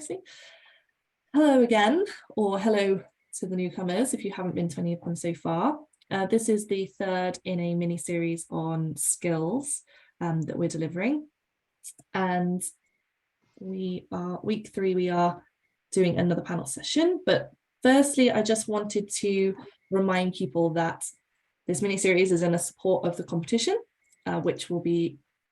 nicely. Hello again, or hello to the newcomers if you haven't been to any of them so far. This is the third in a mini series on skills that we're delivering. And we are week 3, we are doing another panel session. But firstly, I just wanted to remind people that this mini series is in a support of the competition,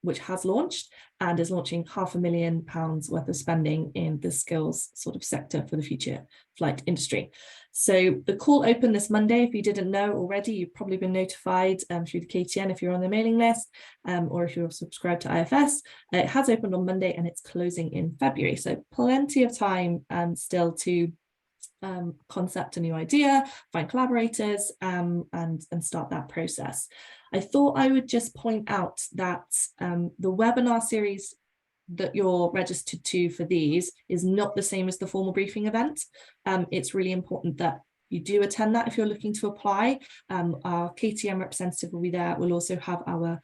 which has launched and is launching £500,000 worth of spending in the skills sort of sector for the future flight industry. So the call opened this Monday. If you didn't know already, you've probably been notified through the KTN if you're on the mailing list, or if you're subscribed to IFS. It has opened on Monday and it's closing in February. So plenty of time still to concept a new idea, find collaborators, and start that process. I thought I would just point out that the webinar series that you're registered to for these is not the same as the formal briefing event. It's really important that you do attend that if you're looking to apply. Our KTM representative will be there. We'll also have our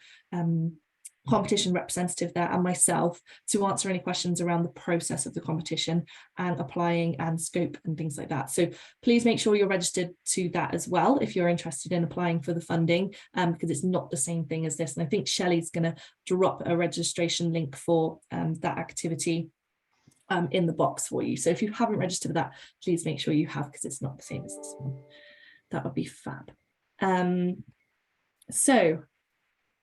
competition representative there and myself to answer any questions around the process of the competition and applying and scope and things like that. So please make sure you're registered to that as well if you're interested in applying for the funding, because it's not the same thing as this. And I think Shelley's going to drop a registration link for that activity in the box for you. So if you haven't registered for that, please make sure you have, because it's not the same as this one. That would be fab. So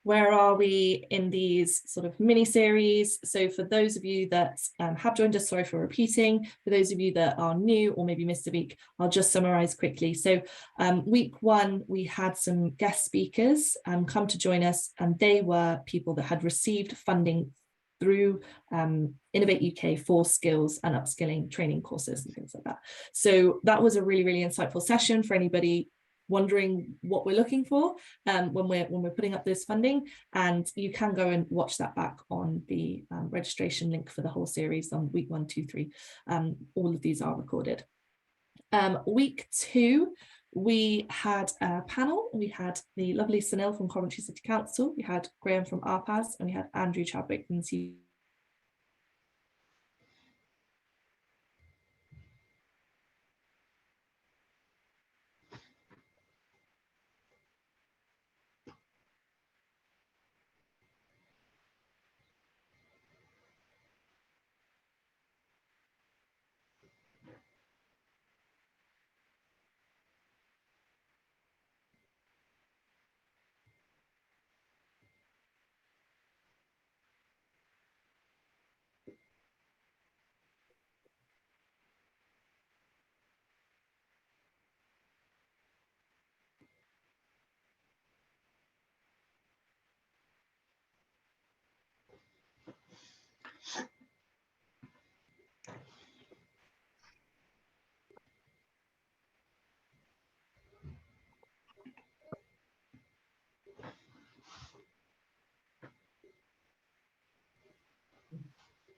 where are we in these sort of mini series? So for those of you that have joined us, sorry for repeating. For those of you that are new or maybe missed a week, I'll just summarize quickly. So week 1, we had some guest speakers come to join us, and they were people that had received funding through Innovate UK for skills and upskilling training courses and things like that. So that was a really, really insightful session for anybody wondering what we're looking for when we're putting up this funding, and you can go and watch that back on the registration link for the whole series on week 1, 2, 3. All of these are recorded. Week 2, we had a panel. We had the lovely Sunil from Coventry City Council, we had Graham from ARPAS, and we had Andrew Chadwick from the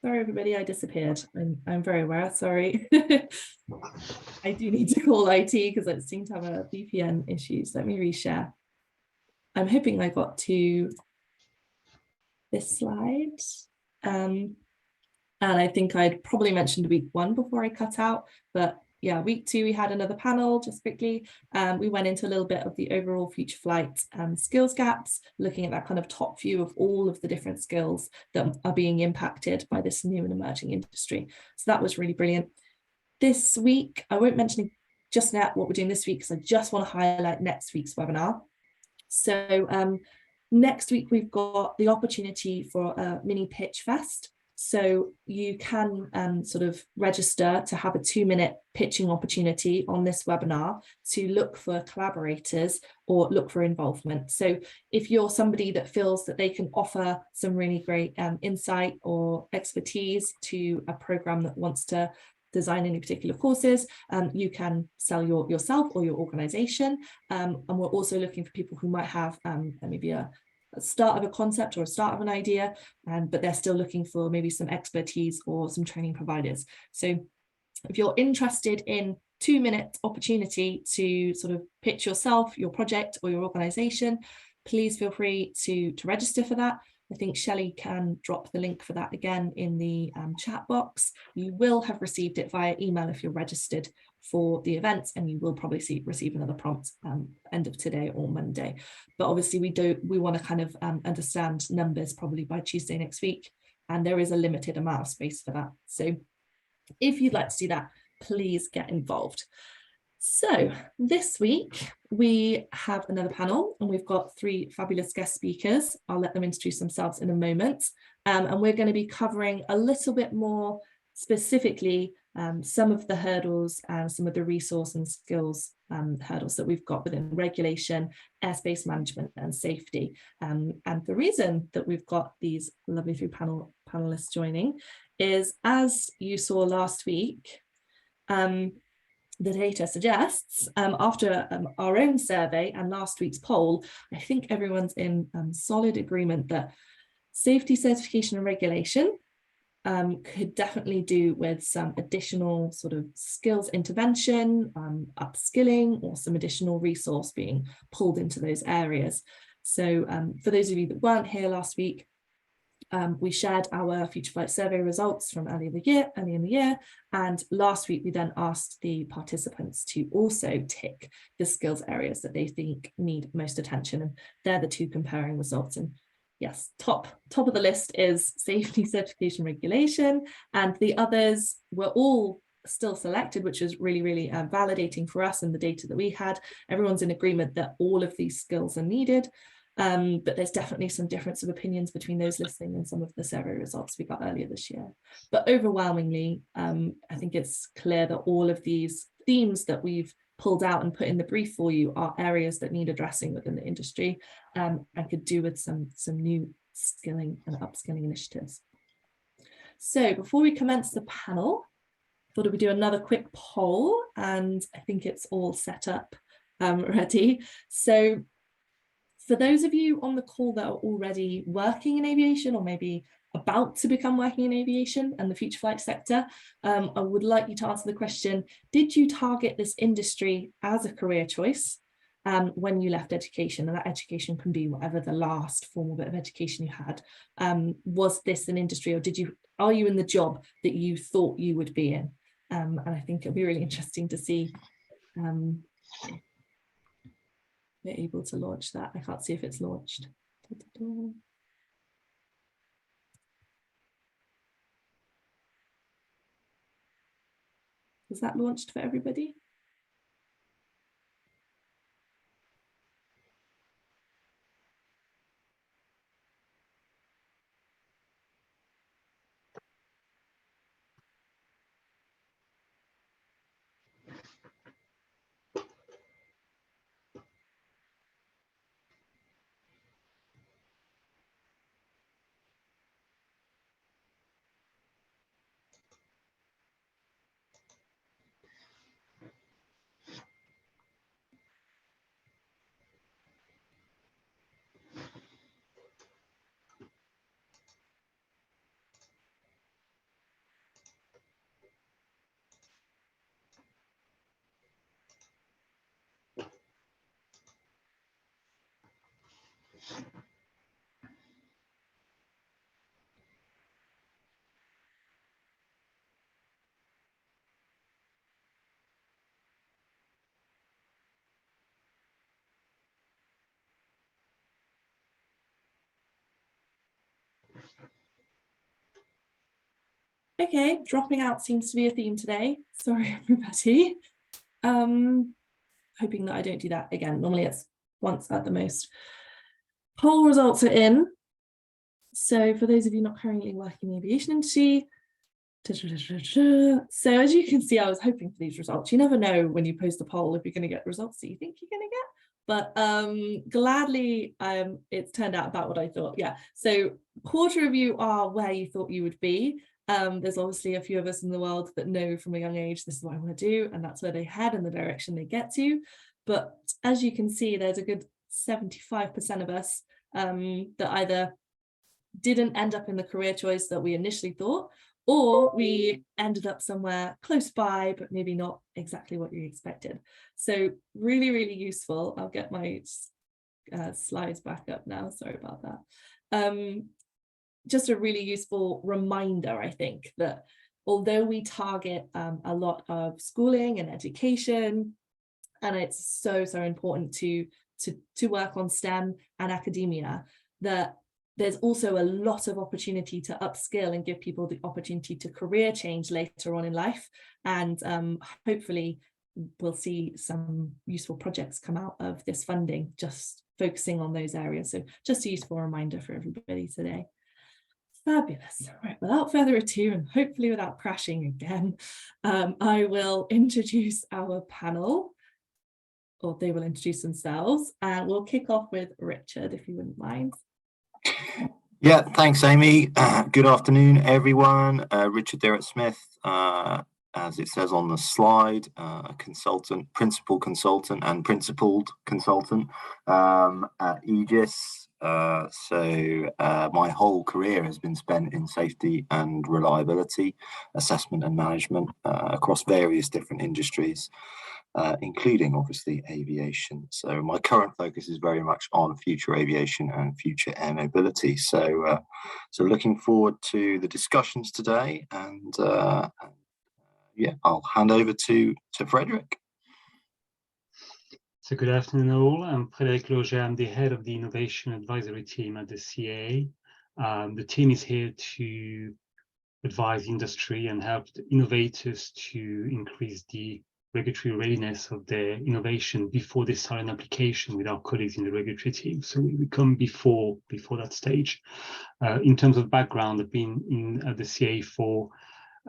Sorry, everybody, I disappeared. I'm very aware, sorry. I do need to call IT because I seem to have a VPN issue. So let me reshare. I'm hoping I got to this slide. And I think I'd probably mentioned week 1 before I cut out, but yeah, week 2, we had another panel just quickly. We went into a little bit of the overall future flight skills gaps, looking at that kind of top view of all of the different skills that are being impacted by this new and emerging industry. So that was really brilliant. This week, I won't mention just now what we're doing this week, because I just want to highlight next week's webinar. So next week, we've got the opportunity for a mini pitch fest. So you can sort of register to have a 2-minute pitching opportunity on this webinar to look for collaborators or look for involvement. So if you're somebody that feels that they can offer some really great insight or expertise to a program that wants to design any particular courses, you can sell yourself or your organization. And we're also looking for people who might have maybe a start of a concept or a start of an idea, but they're still looking for maybe some expertise or some training providers. So if you're interested in 2-minute opportunity to sort of pitch yourself, your project or your organization, please feel free to register for that. I think Shelley can drop the link for that again in the chat box. You will have received it via email if you're registered for the event, and you will probably receive another prompt end of today or Monday. But obviously we want to kind of understand numbers probably by Tuesday next week, and there is a limited amount of space for that. So if you'd like to do that, please get involved. So this week we have another panel, and we've got 3 fabulous guest speakers. I'll let them introduce themselves in a moment. And we're going to be covering a little bit more specifically some of the hurdles and some of the resource and skills hurdles that we've got within regulation, airspace management and safety. And the reason that we've got these lovely 3 panelists joining is, as you saw last week, the data suggests, after our own survey and last week's poll, I think everyone's in solid agreement that safety certification and regulation could definitely do with some additional sort of skills intervention, upskilling, or some additional resource being pulled into those areas. So for those of you that weren't here last week, we shared our Future Flight survey results from early in the year, and last week we then asked the participants to also tick the skills areas that they think need most attention, and they're the 2 comparing results. And yes, top of the list is safety certification regulation, and the others were all still selected, which is really, really validating for us and the data that we had. Everyone's in agreement that all of these skills are needed. But there's definitely some difference of opinions between those listening and some of the survey results we got earlier this year. But overwhelmingly, I think it's clear that all of these themes that we've pulled out and put in the brief for you are areas that need addressing within the industry, and could do with some new skilling and upskilling initiatives. So before we commence the panel, I thought we'd do another quick poll, and I think it's all set up ready. So for those of you on the call that are already working in aviation, or maybe about to become working in aviation and the future flight sector, I would like you to answer the question: did you target this industry as a career choice when you left education? And that education can be whatever the last formal bit of education you had. Was this an industry, or are you in the job that you thought you would be in? And I think it'll be really interesting to see we're able to launch that. I can't see if it's launched. Was that launched for everybody? Okay, dropping out seems to be a theme today. Sorry, everybody. Hoping that I don't do that again. Normally it's once at the most. Poll results are in. So for those of you not currently working in the aviation industry, so as you can see, I was hoping for these results. You never know when you post a poll if you're going to get results that you think you're going to get. But gladly, it's turned out about what I thought. Yeah, so quarter of you are where you thought you would be. There's obviously a few of us in the world that know from a young age, this is what I want to do, and that's where they head and the direction they get to. But as you can see, there's a good 75% of us that either didn't end up in the career choice that we initially thought, or we ended up somewhere close by, but maybe not exactly what you expected. So really, really useful. I'll get my slides back up now. Sorry about that. just a really useful reminder, I think, that although we target a lot of schooling and education, and it's so important to work on STEM and academia, that there's also a lot of opportunity to upskill and give people the opportunity to career change later on in life. And hopefully we'll see some useful projects come out of this funding, just focusing on those areas. So just a useful reminder for everybody today. Fabulous. Right, without further ado, and hopefully without crashing again, I will introduce our panel, or they will introduce themselves, and we'll kick off with Richard, if you wouldn't mind. Yeah, thanks, Amy. Good afternoon, everyone. Richard Derrett-Smith, as it says on the slide, a consultant, principal consultant and principled consultant at Aegis. My whole career has been spent in safety and reliability assessment and management across various different industries, including obviously aviation. So my current focus is very much on future aviation and future air mobility. So looking forward to the discussions today, and yeah, I'll hand over to Frederick. So good afternoon all, I'm Frédéric Loger, I'm the head of the Innovation Advisory Team at the CAA. The team is here to advise industry and help the innovators to increase the regulatory readiness of their innovation before they start an application with our colleagues in the regulatory team. So we come before that stage. In terms of background, I've been at the CAA for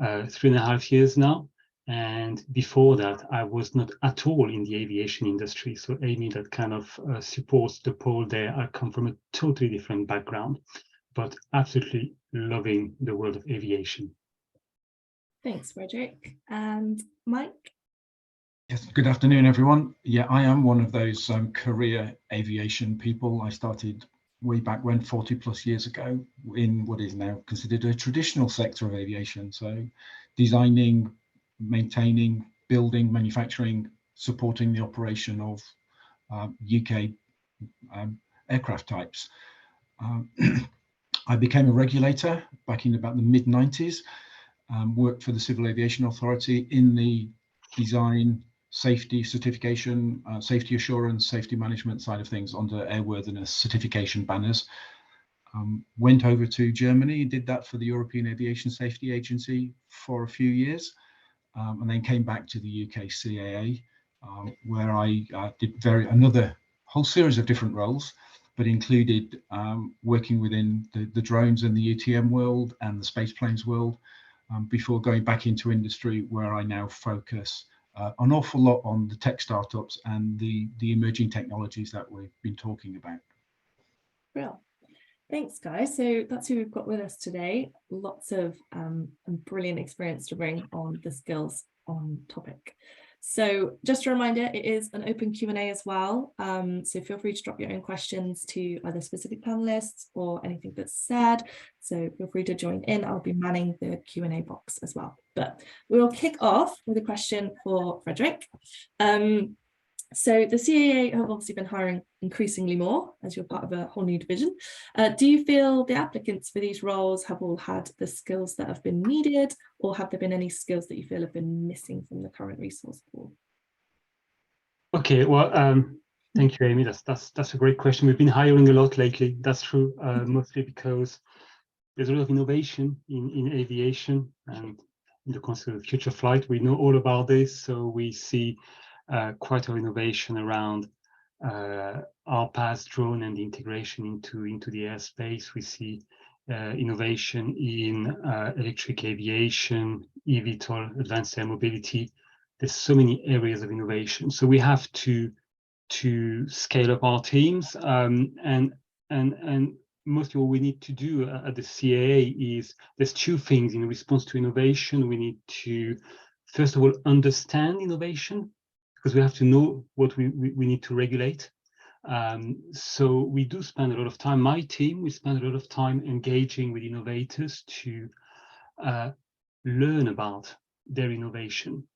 3.5 years now. And before that, I was not at all in the aviation industry. So Amy, that kind of supports the poll there. I come from a totally different background, but absolutely loving the world of aviation. Thanks, Frederick. And Mike? Yes, good afternoon, everyone. Yeah, I am one of those career aviation people. I started way back when, 40 plus years ago, in what is now considered a traditional sector of aviation. So designing, maintaining, building, manufacturing, supporting the operation of UK aircraft types. I became a regulator back in about the mid-90s, worked for the Civil Aviation Authority in the design, safety certification, safety assurance, safety management side of things under airworthiness certification banners. Went over to Germany and did that for the European Aviation Safety Agency for a few years, and then came back to the UK CAA, where I did another whole series of different roles, but included working within the drones and the UTM world and the space planes world, before going back into industry, where I now focus an awful lot on the tech startups and the emerging technologies that we've been talking about. Real. Thanks, guys. So that's who we've got with us today. Lots of brilliant experience to bring on the skills on topic. So just a reminder, it is an open Q&A as well. So feel free to drop your own questions to either specific panelists or anything that's said. So feel free to join in. I'll be manning the Q&A box as well. But we'll kick off with a question for Frederick. So the CAA have obviously been hiring increasingly more as you're part of a whole new division. Do you feel the applicants for these roles have all had the skills that have been needed, or have there been any skills that you feel have been missing from the current resource pool? Okay, well, thank you, Amy. That's a great question. We've been hiring a lot lately. That's true, mostly because there's a lot of innovation in aviation and in the concept of future flight. We know all about this, so we see quite an innovation around RPAS drone and the integration into the airspace. We see innovation in electric aviation, eVTOL, advanced air mobility. There's so many areas of innovation. So we have to scale up our teams, and mostly what we need to do at the CAA is there's two things in response to innovation. We need to, first of all, understand innovation, because we have to know what we need to regulate. So we do spend a lot of time, my team, we spend a lot of time engaging with innovators to learn about their innovation.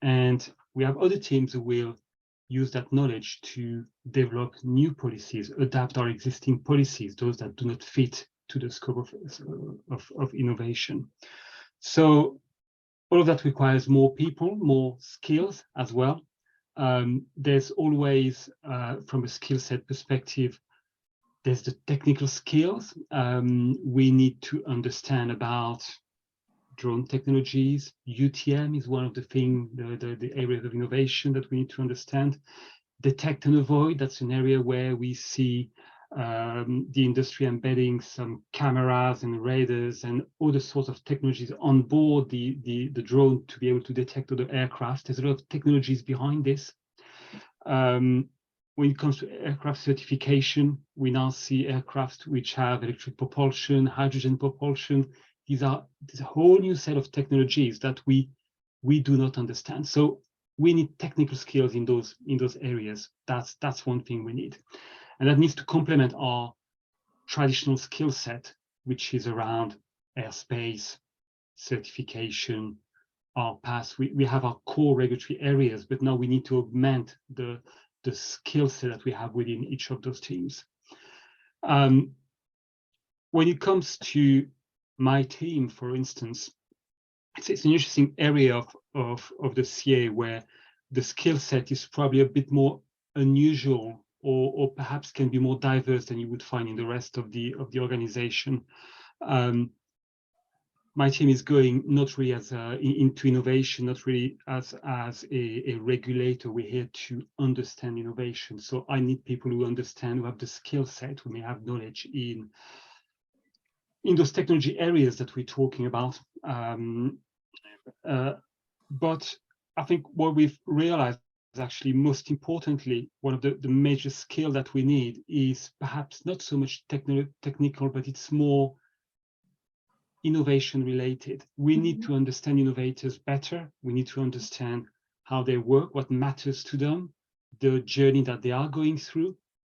And we have other teams who will use that knowledge to develop new policies, adapt our existing policies, those that do not fit to the scope of innovation. So all of that requires more people, more skills as well. There's always, from a skill set perspective, there's the technical skills. We need to understand about drone technologies. UTM is one of the things, the areas of innovation that we need to understand. Detect and avoid, that's an area where we see the industry embedding some cameras and radars and other sorts of technologies on board the drone to be able to detect other aircraft. There's a lot of technologies behind this. When it comes to aircraft certification, we now see aircraft which have electric propulsion, hydrogen propulsion. There's a whole new set of technologies that we do not understand. So we need technical skills in those areas. That's one thing we need. And that needs to complement our traditional skill set, which is around airspace, certification, our pass. We have our core regulatory areas, but now we need to augment the skill set that we have within each of those teams. When it comes to my team, for instance, it's an interesting area of the CA where the skill set is probably a bit more unusual, or perhaps can be more diverse than you would find in the rest of the organization. My team is going not really as into innovation, not really as a regulator. We're here to understand innovation. So I need people who understand, who have the skill set, who may have knowledge in those technology areas that we're talking about. But I think what we've realized is actually, most importantly, one of the major skill that we need is perhaps not so much technical, but it's more innovation related. We need to understand innovators better. We need to understand how they work, what matters to them, the journey that they are going through,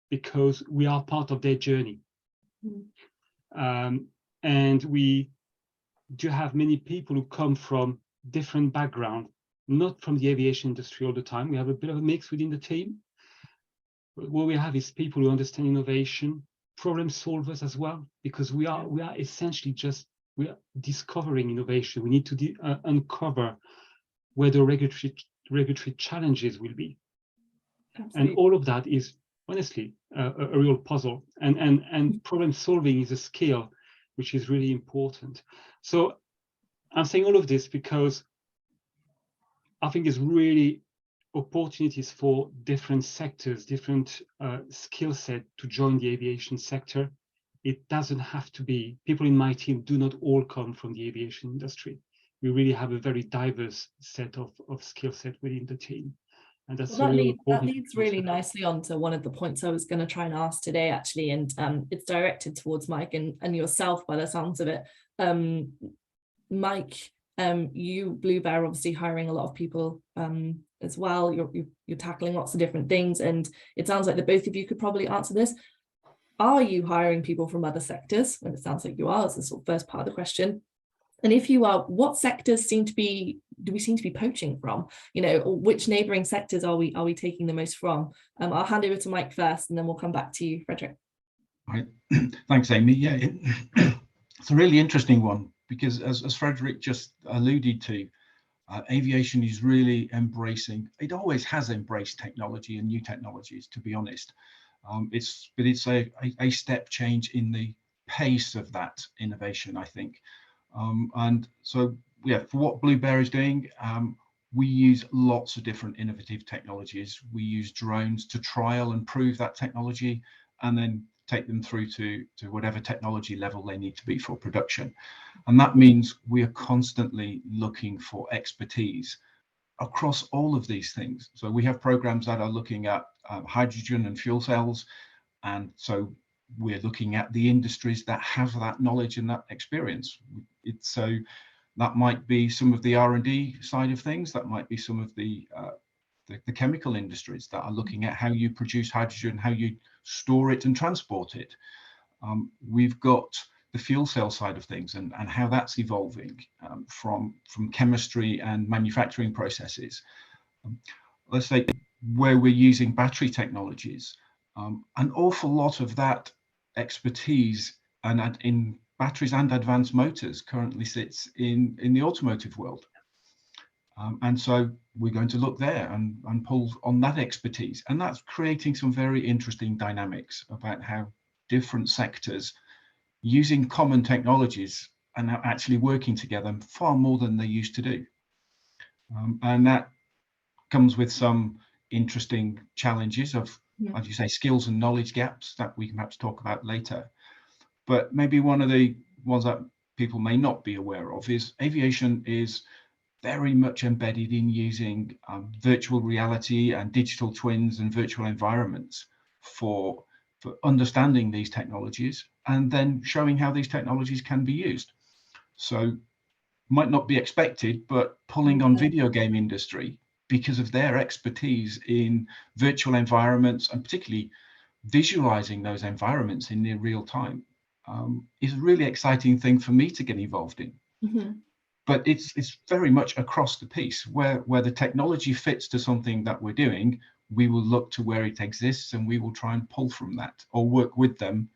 because we are part of their journey. And we do have many people who come from different backgrounds, not from the aviation industry all the time. We have a bit of a mix within the team. But what we have is people who understand innovation, problem solvers as well, because we are essentially we are discovering innovation. We need to uncover where the regulatory challenges will be. Absolutely. And all of that is honestly a real puzzle. And problem solving is a skill which is really important. So I'm saying all of this because I think there's really opportunities for different sectors, different skill set to join the aviation sector. It doesn't have to be, people in my team do not all come from the aviation industry. We really have a very diverse set of skill set within the team. And that's that leads really nicely on to one of the points I was going to try and ask today, actually, and it's directed towards Mike and yourself by the sounds of it. Mike, you, Blue Bear, obviously hiring a lot of people as well. You're tackling lots of different things, and it sounds like the both of you could probably answer this. Are you hiring people from other sectors? And it sounds like you are, as the sort of first part of the question. And if you are, what sectors do we seem to be poaching from? You know, or which neighbouring sectors are we taking the most from? I'll hand over to Mike first, and then we'll come back to you, Frederick. Right. Thanks, Amy. Yeah, it's a really interesting one, because as Frederick just alluded to, aviation is really embracing, it always has embraced technology and new technologies, to be honest. It's a step change in the pace of that innovation, I think. And so, yeah, for what Blue Bear is doing, we use lots of different innovative technologies. We use drones to trial and prove that technology, and then take them through to whatever technology level they need to be for production. And that means we are constantly looking for expertise across all of these things. So we have programs that are looking at hydrogen and fuel cells, and so we're looking at the industries that have that knowledge and that experience. So that might be some of the R&D side of things, that might be some of the chemical industries that are looking at how you produce hydrogen, how you store it and transport it. We've got the fuel cell side of things and how that's evolving from chemistry and manufacturing processes. Let's say where we're using battery technologies. An awful lot of that expertise and in batteries and advanced motors currently sits in the automotive world. And so we're going to look there and pull on that expertise. And that's creating some very interesting dynamics about how different sectors using common technologies and now actually working together far more than they used to do. And that comes with some interesting challenges of, as you say, skills and knowledge gaps that we can perhaps talk about later. But maybe one of the ones that people may not be aware of is aviation is very much embedded in using virtual reality and digital twins and virtual environments for understanding these technologies and then showing how these technologies can be used. So might not be expected, but pulling on video game industry because of their expertise in virtual environments and particularly visualizing those environments in near real time is a really exciting thing for me to get involved in. But it's very much across the piece where the technology fits to something that we're doing, we will look to where it exists and we will try and pull from that or work with them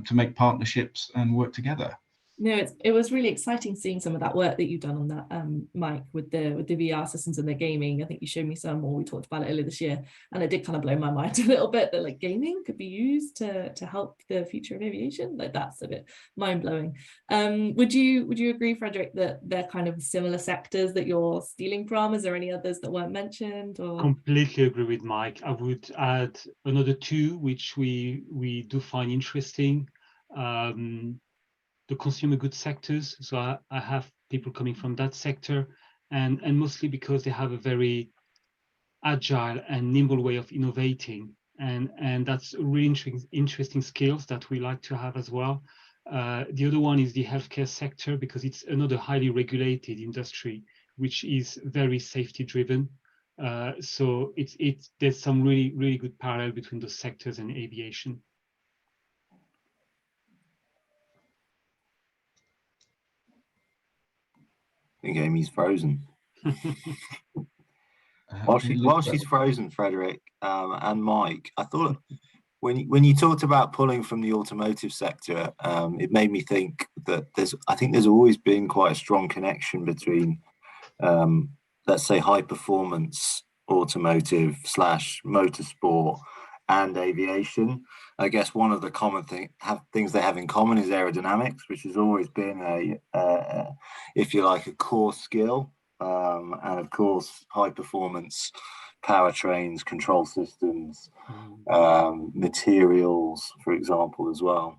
to make partnerships and work together. No, it was really exciting seeing some of that work that you've done on that, Mike, with the VR systems and the gaming. I think you showed me some, or we talked about it earlier this year, and it did kind of blow my mind a little bit that like gaming could be used to help the future of aviation. Like that's a bit mind blowing. Would you agree, Frederick, that they're kind of similar sectors that you're stealing from? Is there any others that weren't mentioned? Or Completely agree with Mike. I would add another two which we do find interesting. The consumer goods sectors. So I have people coming from that sector, and mostly because they have a very agile and nimble way of innovating, and that's really interesting skills that we like to have as well. The other one is the healthcare sector, because it's another highly regulated industry which is very safety driven. So there's some really good parallel between those sectors and aviation. I think Amy's frozen. While she's frozen, Frederick and Mike, I thought when you talked about pulling from the automotive sector, it made me think that there's always been quite a strong connection between, let's say, high performance automotive / motorsport and aviation. I guess one of the common things they have in common is aerodynamics, which has always been if you like, a core skill, and of course high performance powertrains, control systems, materials, for example, as well,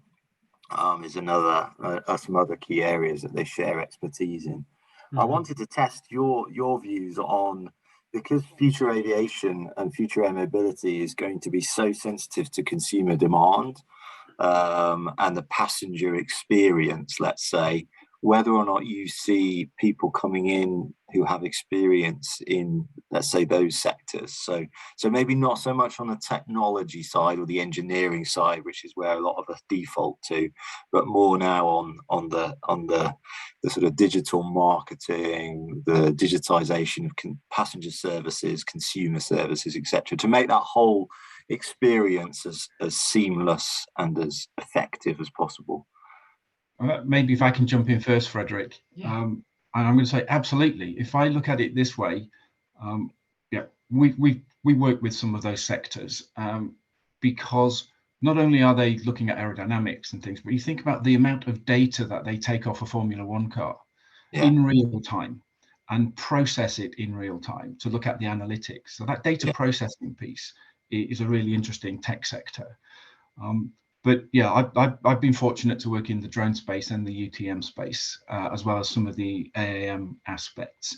is another some other key areas that they share expertise in. I wanted to test your views on, because future aviation and future air mobility is going to be so sensitive to consumer demand and the passenger experience, let's say, whether or not you see people coming in who have experience in, let's say, those sectors. So maybe not so much on the technology side or the engineering side, which is where a lot of us default to, but more now on the sort of digital marketing, the digitization of passenger services, consumer services, etc., to make that whole experience as seamless and as effective as possible. Maybe if I can jump in first, Frederick. Yeah. And I'm going to say absolutely. If I look at it this way, we work with some of those sectors because not only are they looking at aerodynamics and things, but you think about the amount of data that they take off a Formula One car in real time and process it in real time to look at the analytics. So that data processing piece is a really interesting tech sector. But yeah, I've been fortunate to work in the drone space and the UTM space, as well as some of the AAM aspects.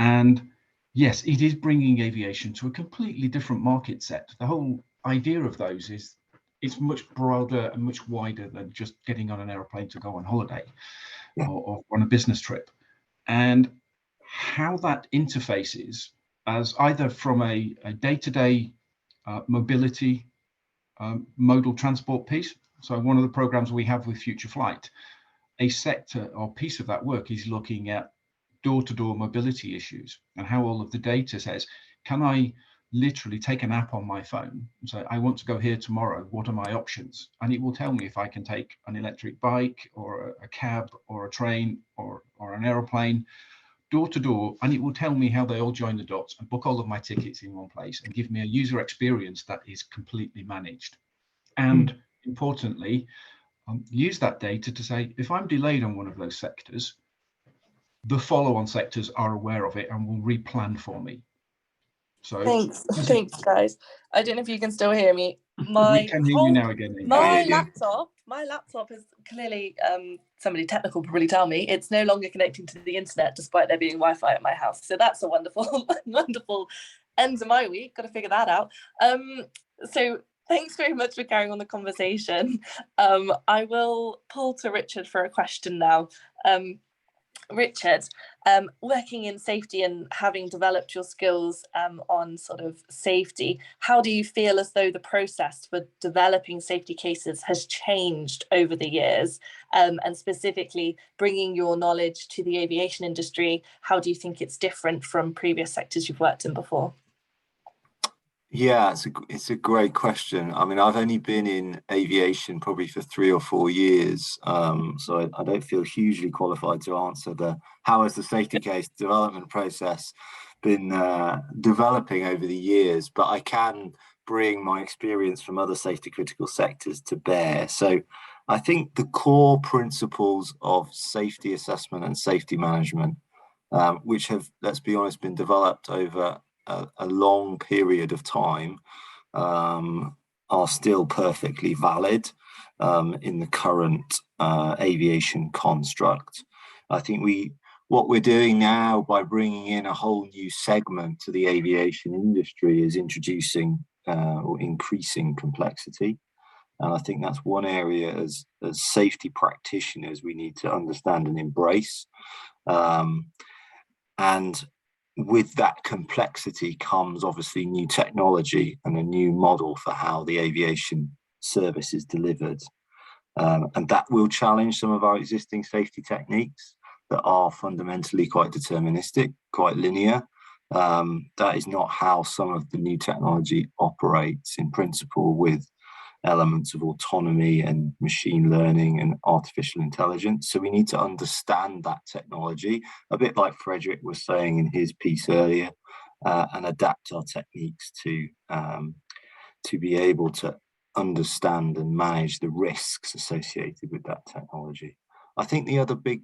And yes, it is bringing aviation to a completely different market set. The whole idea of those is it's much broader and much wider than just getting on an airplane to go on holiday or on a business trip. And how that interfaces as either from a day-to-day mobility modal transport piece. So one of the programs we have with Future Flight, a sector or piece of that work is looking at door-to-door mobility issues and how all of the data says, can I literally take an app on my phone and say, I want to go here tomorrow. What are my options? And it will tell me if I can take an electric bike or a cab or a train or an aeroplane, door to door, and it will tell me how they all join the dots and book all of my tickets in one place and give me a user experience that is completely managed. And importantly, use that data to say, if I'm delayed on one of those sectors, the follow-on sectors are aware of it and will replan for me. So thanks guys. I don't know if you can still hear me. We can hear you now again. My laptop is clearly, somebody technical will probably tell me, it's no longer connecting to the internet despite there being Wi-Fi at my house. So that's a wonderful, wonderful end to my week. Got to figure that out. So thanks very much for carrying on the conversation. I will pull to Richard for a question now. Richard, working in safety and having developed your skills on sort of safety, how do you feel as though the process for developing safety cases has changed over the years? And specifically bringing your knowledge to the aviation industry, how do you think it's different from previous sectors you've worked in before? Yeah, it's a great question. I mean, I've only been in aviation probably for 3 or 4 years, so I don't feel hugely qualified to answer how has the safety case development process been developing over the years, but I can bring my experience from other safety critical sectors to bear. So I think the core principles of safety assessment and safety management, which have, let's be honest, been developed over a long period of time, are still perfectly valid in the current aviation construct. I think what we're doing now by bringing in a whole new segment to the aviation industry is introducing or increasing complexity. And I think that's one area as safety practitioners we need to understand and embrace. And with that complexity comes obviously new technology and a new model for how the aviation service is delivered. And that will challenge some of our existing safety techniques that are fundamentally quite deterministic, quite linear. That is not how some of the new technology operates in principle, with elements of autonomy and machine learning and artificial intelligence. So we need to understand that technology, a bit like Frederick was saying in his piece earlier, and adapt our techniques to be able to understand and manage the risks associated with that technology. I think the other big,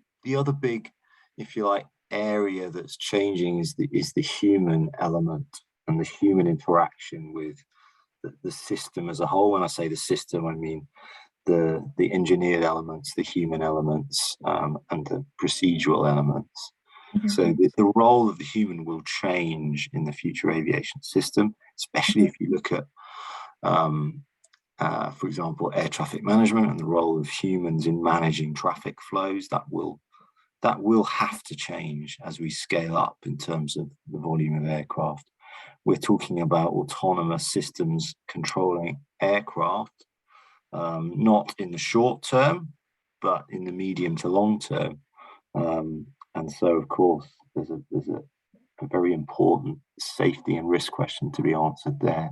if you like, area that's changing is the human element and the human interaction with the system as a whole. When I say the system, I mean the engineered elements, the human elements, and the procedural elements. Mm-hmm. So the role of the human will change in the future aviation system, especially if you look at, for example, air traffic management and the role of humans in managing traffic flows. That will have to change as we scale up in terms of the volume of aircraft. We're talking about autonomous systems controlling aircraft, not in the short term, but in the medium to long term. And so, of course, there's a very important safety and risk question to be answered there.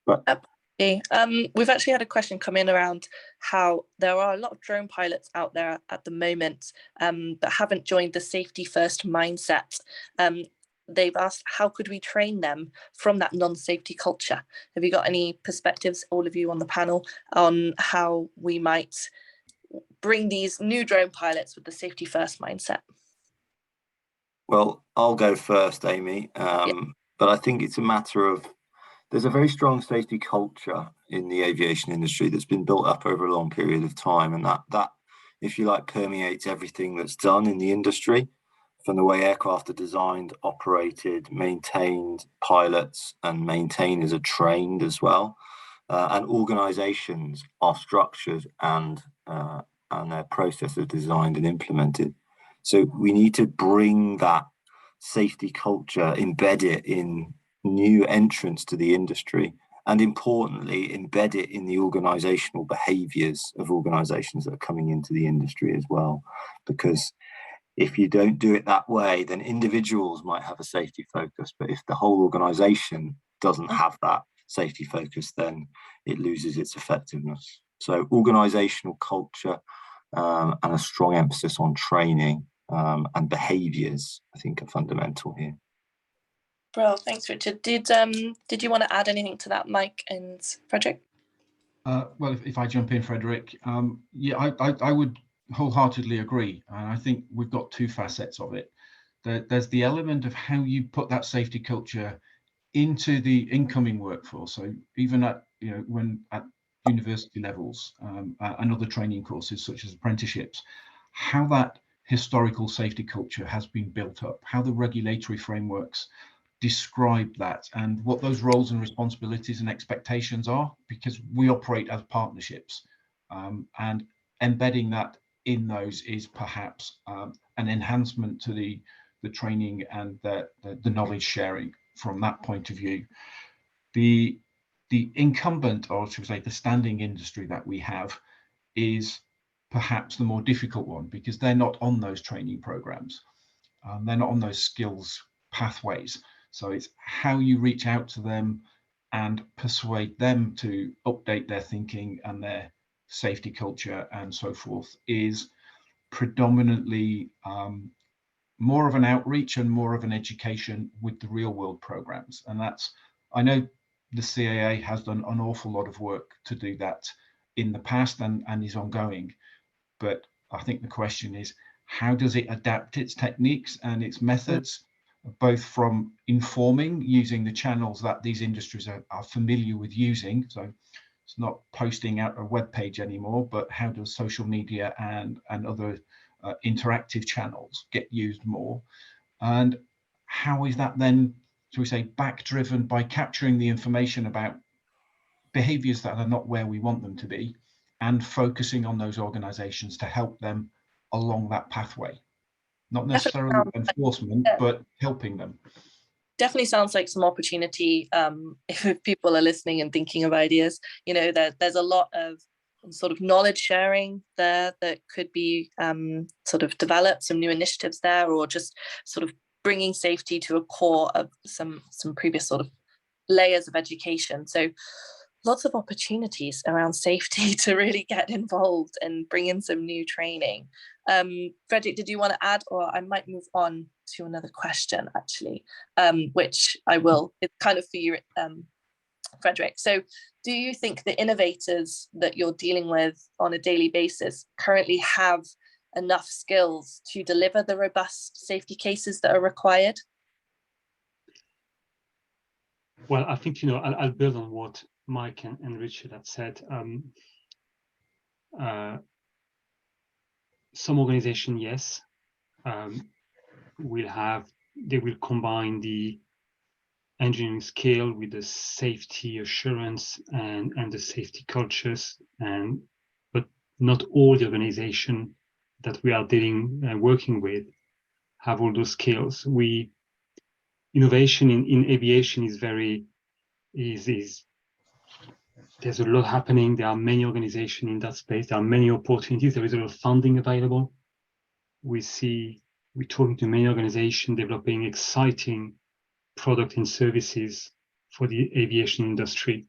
But we've actually had a question come in around how there are a lot of drone pilots out there at the moment that haven't joined the safety first mindset. They've asked, how could we train them from that non-safety culture? Have you got any perspectives, all of you on the panel, on how we might bring these new drone pilots with the safety first mindset? Well, I'll go first, Amy. But I think it's a matter of, there's a very strong safety culture in the aviation industry that's been built up over a long period of time. And that, if you like, permeates everything that's done in the industry, from the way aircraft are designed, operated, maintained, pilots and maintainers are trained as well. And organizations are structured and their processes are designed and implemented. So we need to bring that safety culture, embed it in new entrants to the industry, and importantly, embed it in the organizational behaviors of organizations that are coming into the industry as well. Because if you don't do it that way, then individuals might have a safety focus, but if the whole organization doesn't have that safety focus, then it loses its effectiveness. So organizational culture and a strong emphasis on training and behaviors, I think, are fundamental here. Bro, thanks, Richard. Did you want to add anything to that, Mike and Frederick? Well, if I jump in, Frederick, yeah, I would wholeheartedly agree. And I think we've got two facets of it. There's the element of how you put that safety culture into the incoming workforce. So even at, when at university levels and other training courses such as apprenticeships, how that historical safety culture has been built up, how the regulatory frameworks describe that, and what those roles and responsibilities and expectations are, because we operate as partnerships, and embedding that in those is perhaps an enhancement to the training and the knowledge sharing from that point of view. The incumbent, or should we say the standing industry that we have, is perhaps the more difficult one, because they're not on those training programs, they're not on those skills pathways. So it's how you reach out to them and persuade them to update their thinking and their safety culture and so forth is predominantly more of an outreach and more of an education with the real world programs. And that's, I know the CAA has done an awful lot of work to do that in the past and is ongoing. But I think the question is, how does it adapt its techniques and its methods, both from informing using the channels that these industries are familiar with using? So it's not posting out a web page anymore, but how does social media and other interactive channels get used more? And how is that then, shall we say, back driven by capturing the information about behaviors that are not where we want them to be and focusing on those organizations to help them along that pathway? Not necessarily enforcement, but helping them. Definitely sounds like some opportunity if people are listening and thinking of ideas. There's a lot of sort of knowledge sharing there that could be sort of developed, some new initiatives there, or just sort of bringing safety to a core of some previous sort of layers of education. So lots of opportunities around safety to really get involved and bring in some new training. Frederick, did you want to add, or I might move on to another question actually, which I will. It's kind of for you, Frederick. So do you think the innovators that you're dealing with on a daily basis currently have enough skills to deliver the robust safety cases that are required? Well, I think, I'll build on what Mike and Richard have said. Some organization, yes, they will combine the engineering skill with the safety assurance and the safety cultures, but not all the organization that we are working with have all those skills. Innovation in aviation is there's a lot happening. There are many organizations in that space. There are many opportunities. There is a lot of funding available. We're talking to many organizations developing exciting products and services for the aviation industry.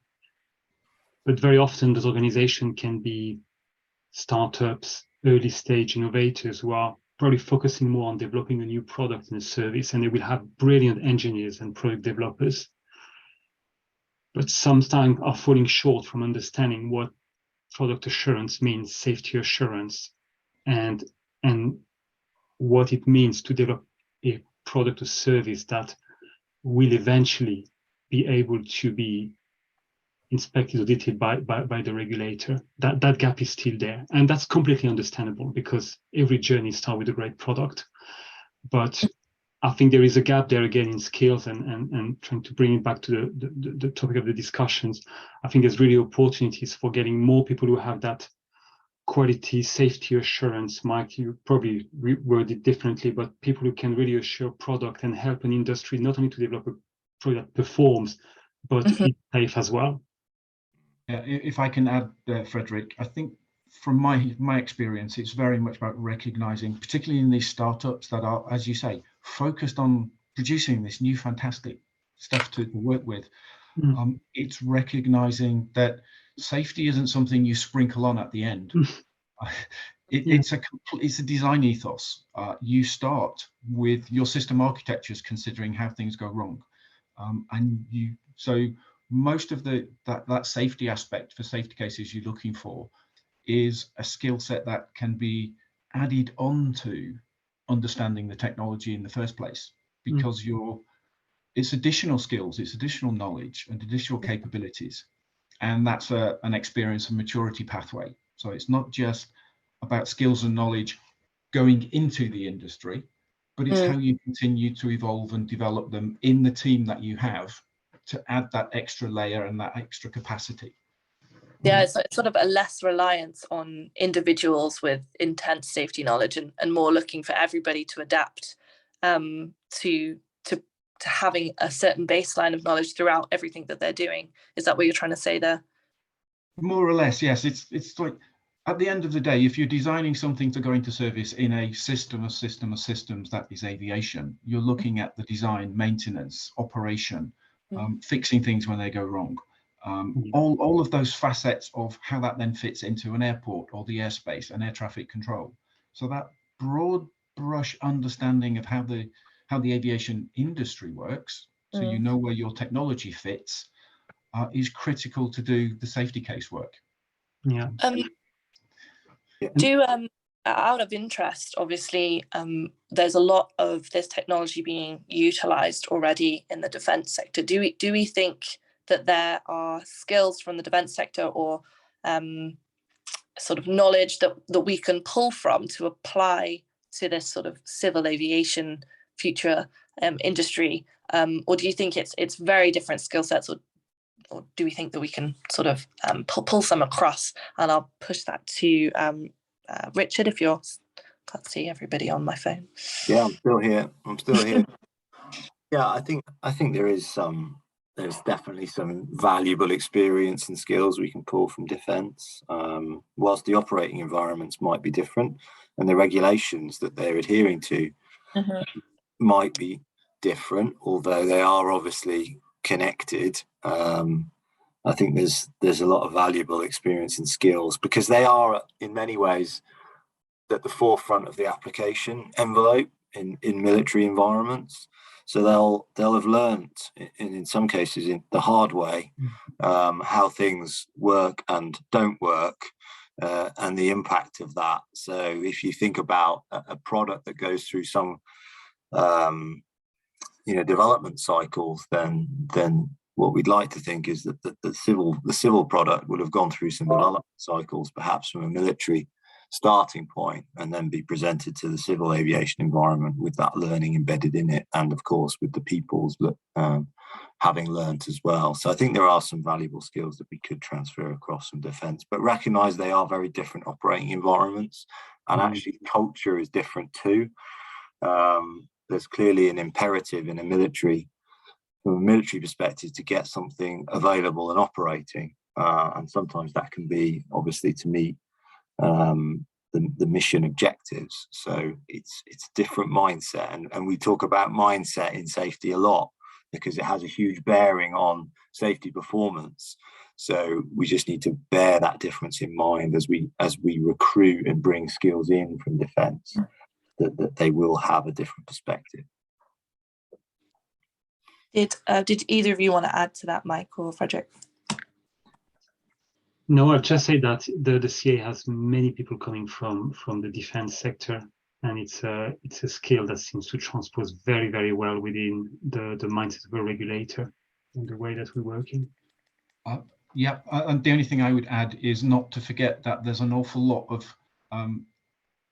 But very often those organizations can be startups, early stage innovators who are probably focusing more on developing a new product and a service, and they will have brilliant engineers and product developers, but sometimes are falling short from understanding what product assurance means, safety assurance, and what it means to develop a product or service that will eventually be able to be inspected or audited by the regulator. That gap is still there, and that's completely understandable because every journey starts with a great product. But I think there is a gap there again in skills, and trying to bring it back to the topic of the discussions. I think there's really opportunities for getting more people who have that quality safety assurance. Mike, you probably word it differently, but people who can really assure product and help an industry not only to develop a product that performs, but is safe as well. Yeah, if I can add there, Frederick, I think from my experience, it's very much about recognizing, particularly in these startups that are, as you say, focused on producing this new fantastic stuff to work with. It's recognizing that safety isn't something you sprinkle on at the end. It's a design ethos. You start with your system architectures considering how things go wrong, so most of that safety aspect for safety cases you're looking for is a skill set that can be added on to understanding the technology in the first place, because it's additional skills, it's additional knowledge and additional capabilities, and that's an experience and maturity pathway. So it's not just about skills and knowledge going into the industry, but it's how you continue to evolve and develop them in the team that you have to add that extra layer and that extra capacity. Yeah, it's sort of a less reliance on individuals with intense safety knowledge and more looking for everybody to adapt to having a certain baseline of knowledge throughout everything that they're doing. Is that what you're trying to say there? More or less, yes. It's like, at the end of the day, if you're designing something to go into service in a system of systems that is aviation, you're looking at the design, maintenance, operation, fixing things when they go wrong. All of those facets of how that then fits into an airport or the airspace and air traffic control. So that broad brush understanding of how the aviation industry works, so you know where your technology fits, is critical to do the safety case work. Yeah. Out of interest, obviously, there's a lot of this technology being utilized already in the defense sector. Do we think that there are skills from the defense sector or sort of knowledge that we can pull from to apply to this sort of civil aviation future industry, or do you think it's very different skill sets, or do we think that we can sort of pull some across? And I'll push that to Richard, if you're, can't see everybody on my phone. Yeah, I'm still here. Yeah, I think there's definitely some valuable experience and skills we can pull from defence, whilst the operating environments might be different and the regulations that they're adhering to might be different, although they are obviously connected. I think there's a lot of valuable experience and skills because they are in many ways at the forefront of the application envelope in military environments. So they'll have learned in some cases in the hard way how things work and don't work, and the impact of that. So if you think about a product that goes through some development cycles, then what we'd like to think is that the civil product would have gone through some development cycles, perhaps from a military starting point, and then be presented to the civil aviation environment with that learning embedded in it, and of course with the peoples that having learnt as well. So I think there are some valuable skills that we could transfer across from defence, but recognise they are very different operating environments, and actually culture is different too. There's clearly an imperative in from a military perspective to get something available and operating, and sometimes that can be obviously to meet the mission objectives. So it's a different mindset, and we talk about mindset in safety a lot because it has a huge bearing on safety performance. So we just need to bear that difference in mind as we recruit and bring skills in from defence, that they will have a different perspective. Did either of you want to add to that, Mike or Frederick? No, I'll just say that the CA has many people coming from the defense sector, and it's a skill that seems to transpose very, very well within the mindset of a regulator and the way that we're working. And the only thing I would add is not to forget that there's an awful lot of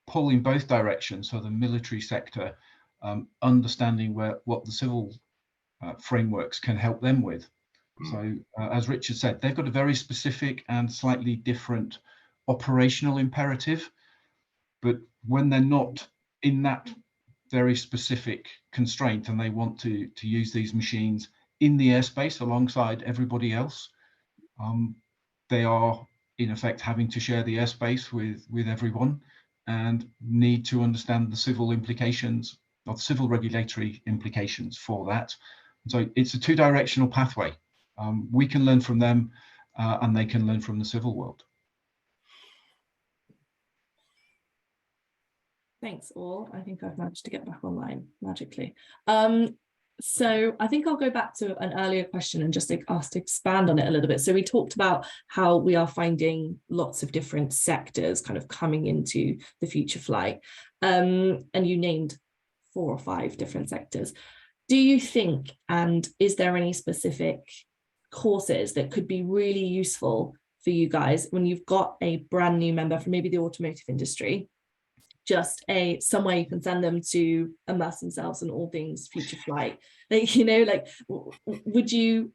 pull in both directions. So the military sector understanding what the civil frameworks can help them with. So as Richard said, they've got a very specific and slightly different operational imperative, but when they're not in that very specific constraint and they want to use these machines in the airspace alongside everybody else, they are in effect having to share the airspace with everyone and need to understand the civil implications or the civil regulatory implications for that. So it's a two-directional pathway. We can learn from them, and they can learn from the civil world. Thanks all. I think I've managed to get back online magically. So I think I'll go back to an earlier question and just ask to expand on it a little bit. So we talked about how we are finding lots of different sectors kind of coming into the future flight. And you named 4 or 5 different sectors. Do you think, and is there any specific courses that could be really useful for you guys when you've got a brand new member from maybe the automotive industry? Just somewhere you can send them to immerse themselves in all things future flight. Like, you know, like, would you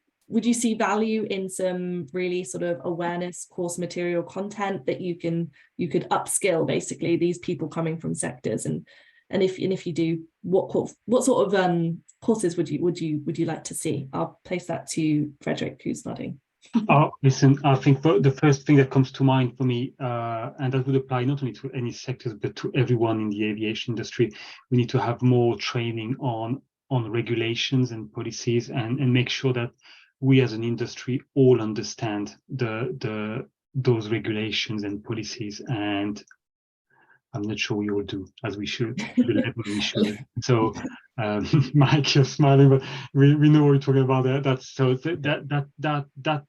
see value in some really sort of awareness course material content that you could upskill basically these people coming from sectors? And if you do, what sort of courses would you like to see? I'll place that to Frederick, who's nodding. Listen, I think the first thing that comes to mind for me, and that would apply not only to any sectors, but to everyone in the aviation industry, we need to have more training on regulations and policies, and make sure that we as an industry all understand those regulations and policies. And I'm not sure we all do as we should, the level we should. So, Mike, you're smiling, but we know what we're talking about there. That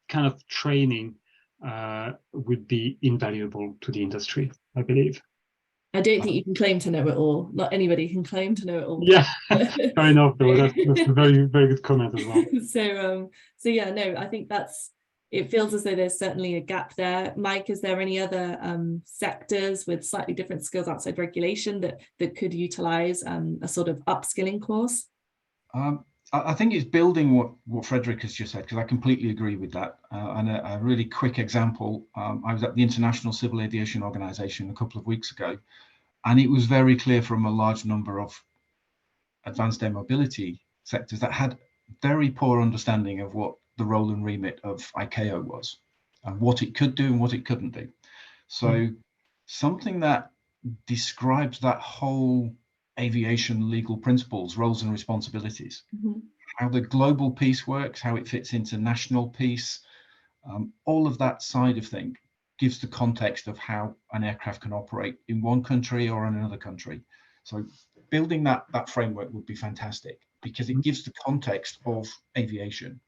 kind of training would be invaluable to the industry, I believe. I don't think you can claim to know it all. Not anybody can claim to know it all. Yeah, fair enough. Though that's a very, very good comment as well. So yeah, no, I think it feels as though there's certainly a gap there. Mike, is there any other sectors with slightly different skills outside regulation that could utilize a sort of upskilling course? I think it's building what Frederick has just said, because I completely agree with that. And a really quick example, I was at the International Civil Aviation Organization a couple of weeks ago, and it was very clear from a large number of advanced air mobility sectors that had very poor understanding of what the role and remit of ICAO was, and what it could do and what it couldn't do. So something that describes that whole aviation legal principles, roles and responsibilities, how the global piece works, how it fits into national piece, all of that side of things gives the context of how an aircraft can operate in one country or in another country. So building that framework would be fantastic, because it gives the context of aviation.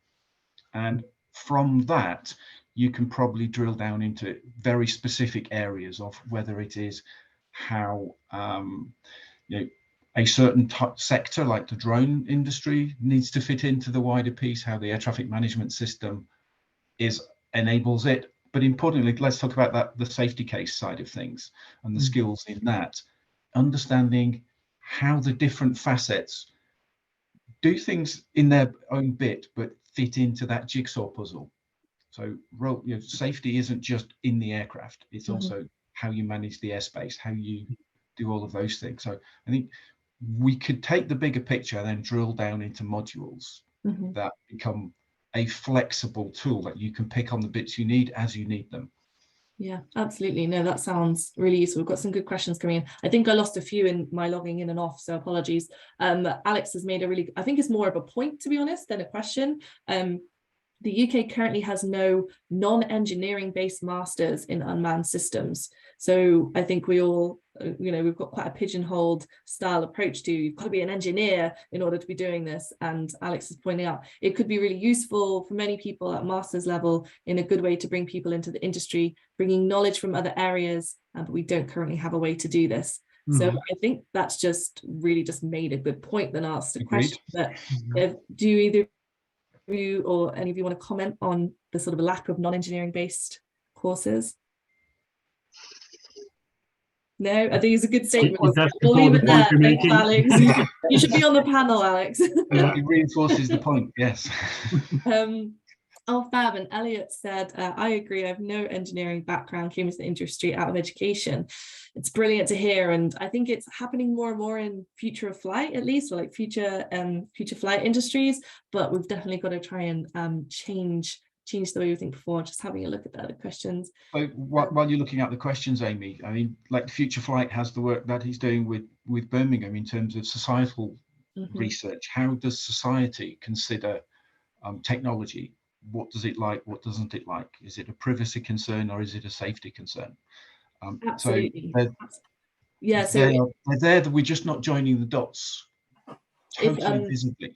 And from that, you can probably drill down into very specific areas of whether it is how a certain sector like the drone industry needs to fit into the wider piece, how the air traffic management system enables it. But importantly, let's talk about the safety case side of things and the skills in that, understanding how the different facets do things in their own bit, but fit into that jigsaw puzzle. So safety isn't just in the aircraft, it's also how you manage the airspace, how you do all of those things. So I think we could take the bigger picture and then drill down into modules that become a flexible tool that you can pick on the bits you need as you need them. Yeah, absolutely. No, that sounds really useful. We've got some good questions coming in. I think I lost a few in my logging in and off, so apologies. Alex has made I think it's more of a point, to be honest, than a question. The UK currently has no non-engineering based masters in unmanned systems. So I think we all, we've got quite a pigeonholed style approach to, you've got to be an engineer in order to be doing this. And Alex is pointing out, it could be really useful for many people at master's level in a good way to bring people into the industry, bringing knowledge from other areas, but we don't currently have a way to do this. So I think that's just really just made a good point than asked a question. But do you either you or any of you want to comment on the sort of a lack of non-engineering based courses? No, I think it's a good statement. We'll leave it there. Thanks, Alex. You should be on the panel, Alex. It reinforces the point, yes. Oh, fab. And Elliot said, I agree. I have no engineering background, came into the industry out of education. It's brilliant to hear. And I think it's happening more and more in future of flight, at least, or like future flight industries. But we've definitely got to try and change the way we think before. Just having a look at the other questions. So while you're looking at the questions, Amy, I mean, like Future Flight has the work that he's doing with Birmingham in terms of societal research. How does society consider technology what does it like, what doesn't it like? Is it a privacy concern or is it a safety concern? Absolutely. So Yeah, so they're there, that we're just not joining the dots totally visibly.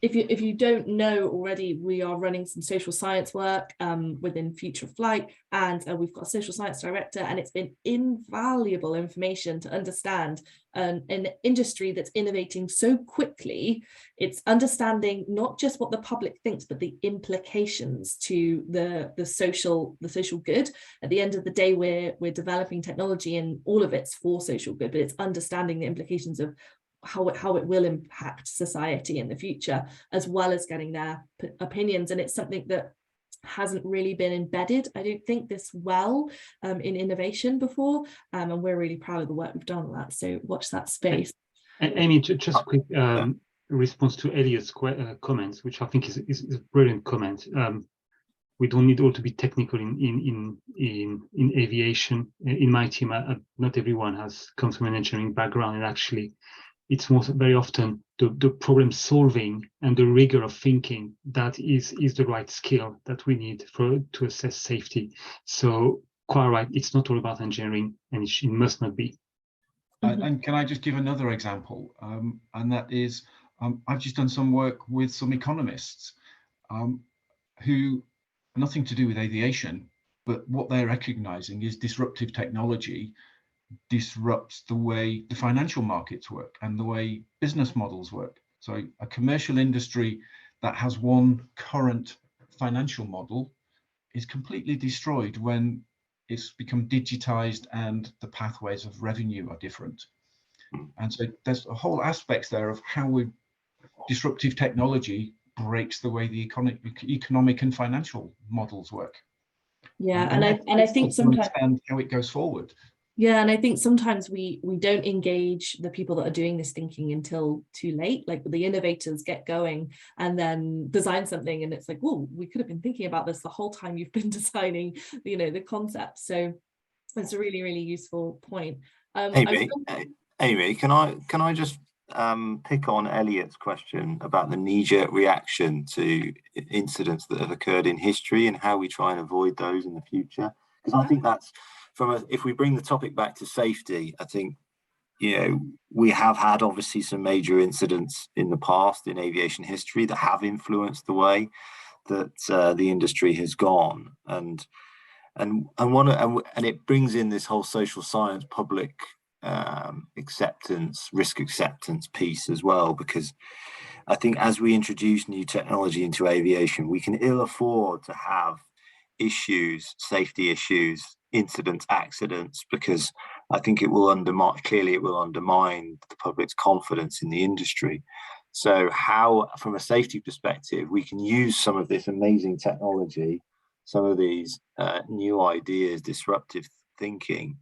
if you don't know already, we are running some social science work within Future of Flight, and we've got a social science director, and it's been invaluable information to understand an industry that's innovating so quickly. It's understanding not just what the public thinks, but the implications to the social good. At the end of the day, we're developing technology, and all of it's for social good, but it's understanding the implications of how it will impact society in the future, as well as getting their opinions. And it's something that hasn't really been embedded, I don't think, this well in innovation before, and we're really proud of the work we've done on that, so watch that space. Amy, just a quick response to Elliot's comments, which I think is a brilliant comment. We don't need all to be technical in aviation. In my team, not everyone comes from an engineering background, and actually it's very often the problem solving and the rigor of thinking that is the right skill that we need to assess safety. So quite right, it's not all about engineering, and it must not be. And can I just give another example? And that is, I've just done some work with some economists who, nothing to do with aviation, but what they're recognizing is disruptive technology disrupts the way the financial markets work and the way business models work. So a commercial industry that has one current financial model is completely destroyed when it's become digitized and the pathways of revenue are different. And so there's a whole aspects there of how disruptive technology breaks the way the economic and financial models work. Yeah, and I think sometimes understand how it goes forward. Yeah, and I think sometimes we don't engage the people that are doing this thinking until too late. Like the innovators get going and then design something, and it's like, oh, we could have been thinking about this the whole time you've been designing, the concept. So it's a really, really useful point. Amy, can I just pick on Elliot's question about the knee-jerk reaction to incidents that have occurred in history and how we try and avoid those in the future? Because I think that's if we bring the topic back to safety, I think, we have had obviously some major incidents in the past in aviation history that have influenced the way that the industry has gone, and it brings in this whole social science, public acceptance, risk acceptance piece as well, because I think as we introduce new technology into aviation, we can ill afford to have issues, safety issues, incidents, accidents, because I think it will undermine the public's confidence in the industry. So how, from a safety perspective, we can use some of this amazing technology, some of these new ideas, disruptive thinking,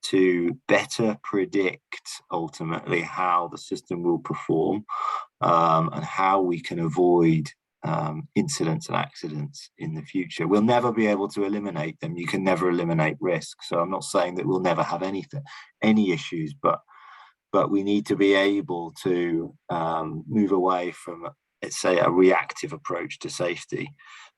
to better predict ultimately how the system will perform, and how we can avoid incidents and accidents in the future. We'll never be able to eliminate them. You can never eliminate risk. So I'm not saying that we'll never have any issues, but we need to be able to move away from, let's say, a reactive approach to safety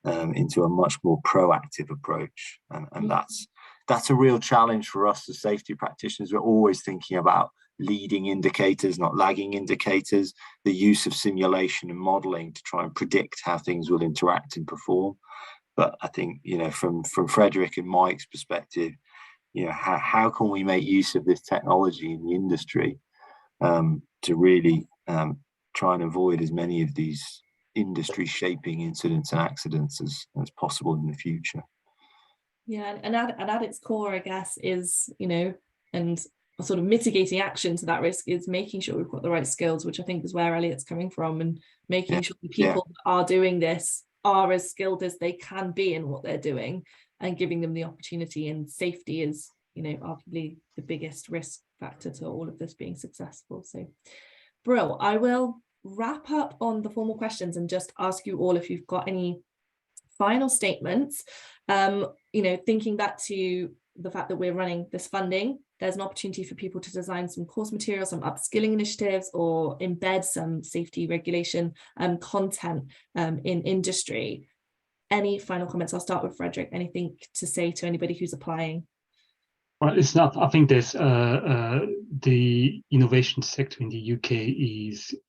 into a much more proactive approach. And that's a real challenge for us as safety practitioners. We're always thinking about leading indicators, not lagging indicators, the use of simulation and modeling to try and predict how things will interact and perform. But I think, from Frederick and Mike's perspective, how can we make use of this technology in the industry to really try and avoid as many of these industry shaping incidents and accidents as possible in the future? Yeah, and at its core, I guess, is, and a sort of mitigating action to that risk is making sure we've got the right skills, which I think is where Elliot's coming from, and making sure the people that are doing this are as skilled as they can be in what they're doing, and giving them the opportunity. And safety is, arguably the biggest risk factor to all of this being successful. So, Brill, I will wrap up on the formal questions and just ask you all if you've got any final statements. Thinking back to the fact that we're running this funding, there's an opportunity for people to design some course materials, some upskilling initiatives, or embed some safety regulation content in industry. any final comments? I'll start with Frederick. Anything to say to anybody who's applying? Well, it's not. I think there's the innovation sector in the UK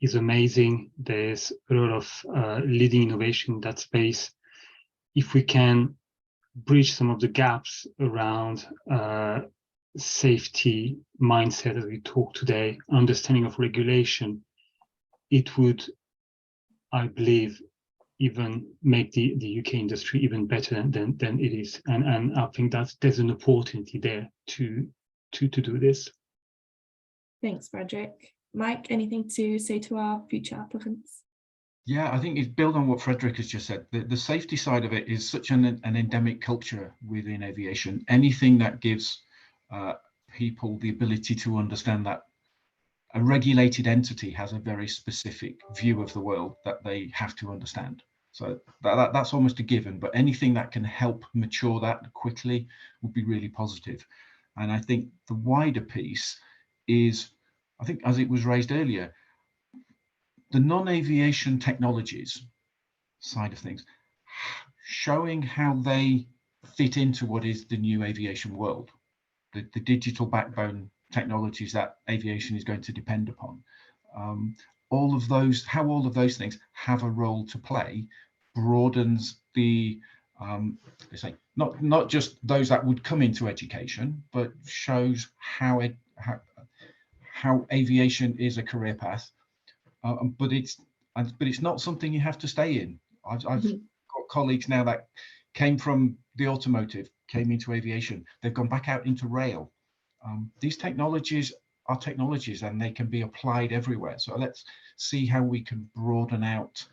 is amazing. There's a lot of leading innovation in that space. If we can bridge some of the gaps around safety mindset as we talk today, understanding of regulation, it would, I believe, even make the UK industry even better than it is. And I think there's an opportunity there to do this. Thanks, Frederick. Mike, anything to say to our future applicants? Yeah, I think it's build on what Frederick has just said. The safety side of it is such an endemic culture within aviation. Anything that gives people the ability to understand that a regulated entity has a very specific view of the world that they have to understand. So that's almost a given, but anything that can help mature that quickly would be really positive. And I think the wider piece is, I think as it was raised earlier, the non-aviation technologies side of things, showing how they fit into what is the new aviation world, the digital backbone technologies that aviation is going to depend upon. All of those things have a role to play, broadens the, they say, not just those that would come into education, but shows how aviation is a career path. But it's not something you have to stay in. I've got colleagues now that came from the automotive, came into aviation. They've gone back out into rail. These technologies are technologies and they can be applied everywhere. So let's see how we can broaden out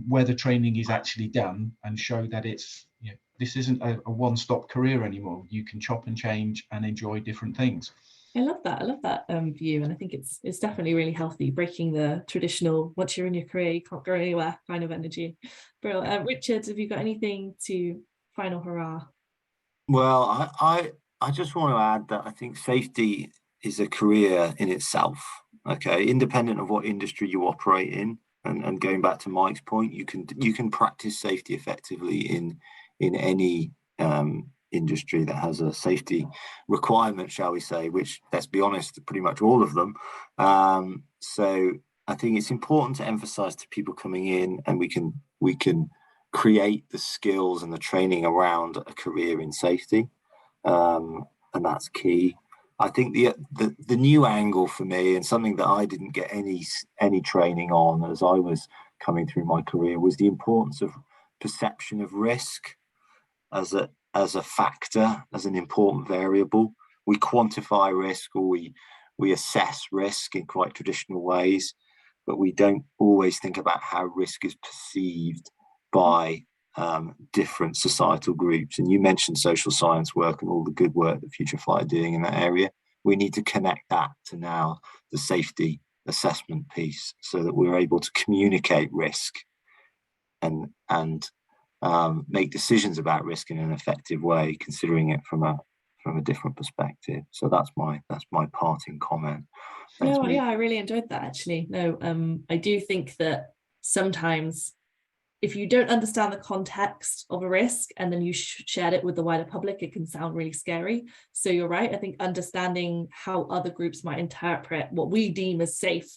where the training is actually done and show that it's, you know, this isn't a one-stop career anymore. You can chop and change and enjoy different things. I love that view, and I think it's definitely really healthy, breaking the traditional once you're in your career you can't go anywhere kind of energy. Brilliant. Richard, have you got anything to final hurrah? Well, I just want to add that I think safety is a career in itself. Okay, independent of what industry you operate in, and going back to Mike's point, you can practice safety effectively in any industry that has a safety requirement, shall we say, which, let's be honest, pretty much all of them. So I think it's important to emphasize to people coming in, and we can create the skills and the training around a career in safety, and that's key. I think the new angle for me, and something that I didn't get any training on as I was coming through my career, was the importance of perception of risk as a factor, as an important variable. We quantify risk, or we assess risk in quite traditional ways, but we don't always think about how risk is perceived by different societal groups. And you mentioned social science work and all the good work that Future Flight are doing in that area. We need to connect that to now the safety assessment piece, so that we're able to communicate risk and make decisions about risk in an effective way, considering it from a different perspective. So that's my parting comment. Thanks, No, yeah, I really enjoyed that actually. No, I do think that sometimes if you don't understand the context of a risk and then you shared it with the wider public, it can sound really scary. So you're right. I think understanding how other groups might interpret what we deem as safe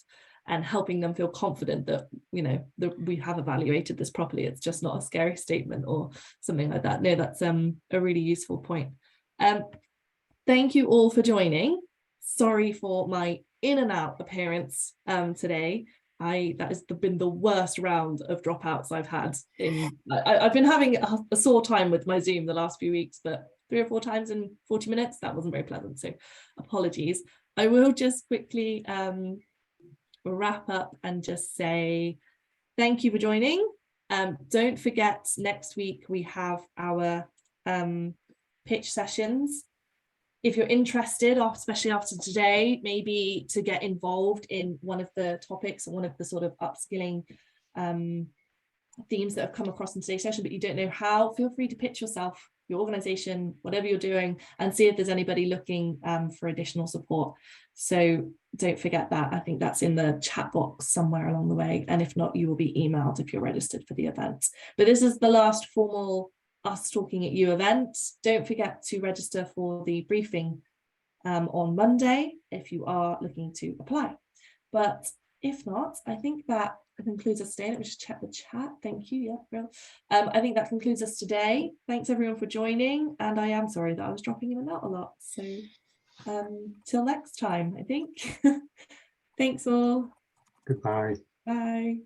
and helping them feel confident that, you know, that we have evaluated this properly. It's just not a scary statement or something like that. No, that's a really useful point. Thank you all for joining. Sorry for my in and out appearance today. That has been the worst round of dropouts I've had. I've been having a sore time with my Zoom the last few weeks, but 3 or 4 times in 40 minutes, that wasn't very pleasant. So apologies. I will just quickly wrap up and just say thank you for joining. Don't forget, next week we have our pitch sessions. If you're interested, especially after today, maybe to get involved in one of the topics or one of the sort of upskilling themes that have come across in today's session, but you don't know how, feel free to pitch yourself your organization, whatever you're doing, and see if there's anybody looking for additional support. So don't forget that. I think that's in the chat box somewhere along the way. And if not, you will be emailed if you're registered for the event. But this is the last formal Us Talking at You event. Don't forget to register for the briefing on Monday if you are looking to apply. But if not, I think that concludes us today. Let me just check the chat. Thank you. Yeah, real. I think that concludes us today. Thanks everyone for joining. And I am sorry that I was dropping in and out a lot. So till next time, I think. Thanks all. Goodbye. Bye.